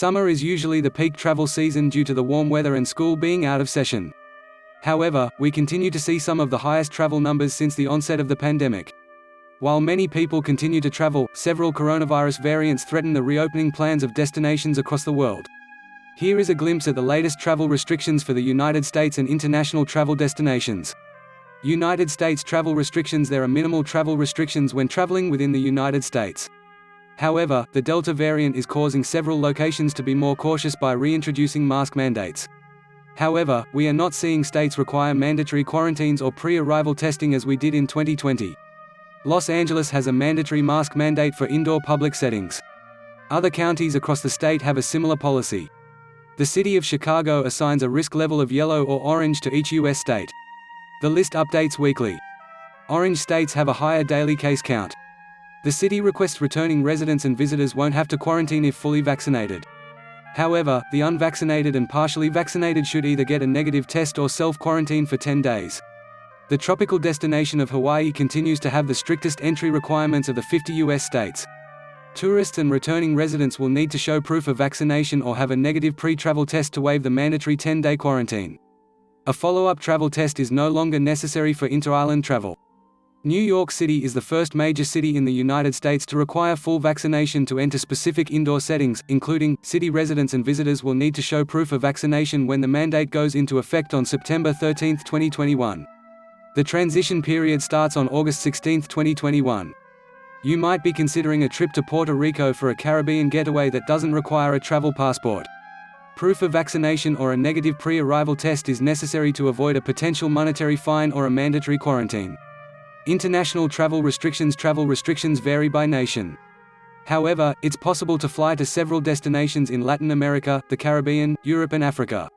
Summer is usually the peak travel season due to the warm weather and school being out of session. However, we continue to see some of the highest travel numbers since the onset of the pandemic. While many people continue to travel, several coronavirus variants threaten the reopening plans of destinations across the world. Here is a glimpse at the latest travel restrictions for the United States and international travel destinations. United States travel restrictions. There are minimal travel restrictions when traveling within the United States. However, the Delta variant is causing several locations to be more cautious by reintroducing mask mandates. However, we are not seeing states require mandatory quarantines or pre-arrival testing as we did in 2020. Los Angeles has a mandatory mask mandate for indoor public settings. Other counties across the state have a similar policy. The city of Chicago assigns a risk level of yellow or orange to each U.S. state. The list updates weekly. Orange states have a higher daily case count. The city requests returning residents and visitors won't have to quarantine if fully vaccinated. However, the unvaccinated and partially vaccinated should either get a negative test or self-quarantine for 10 days. The tropical destination of Hawaii continues to have the strictest entry requirements of the 50 U.S. states. Tourists and returning residents will need to show proof of vaccination or have a negative pre-travel test to waive the mandatory 10-day quarantine. A follow-up travel test is no longer necessary for interisland travel. New York City is the first major city in the United States to require full vaccination to enter specific indoor settings, including, city residents and visitors will need to show proof of vaccination when the mandate goes into effect on September 13, 2021. The transition period starts on August 16, 2021. You might be considering a trip to Puerto Rico for a Caribbean getaway that doesn't require a travel passport. Proof of vaccination or a negative pre-arrival test is necessary to avoid a potential monetary fine or a mandatory quarantine. International travel restrictions vary by nation. However, it's possible to fly to several destinations in Latin America, the Caribbean, Europe and Africa.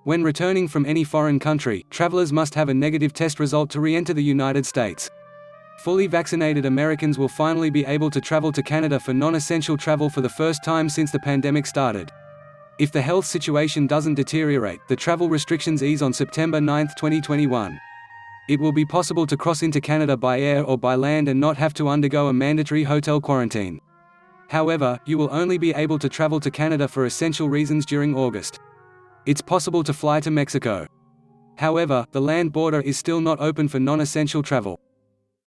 When returning from any foreign country, travelers must have a negative test result to re-enter the United States. Fully vaccinated Americans will finally be able to travel to Canada for non-essential travel for the first time since the pandemic started. If the health situation doesn't deteriorate, the travel restrictions ease on September 9, 2021. It will be possible to cross into Canada by air or by land and not have to undergo a mandatory hotel quarantine. However, you will only be able to travel to Canada for essential reasons during August. It's possible to fly to Mexico. However, the land border is still not open for non-essential travel.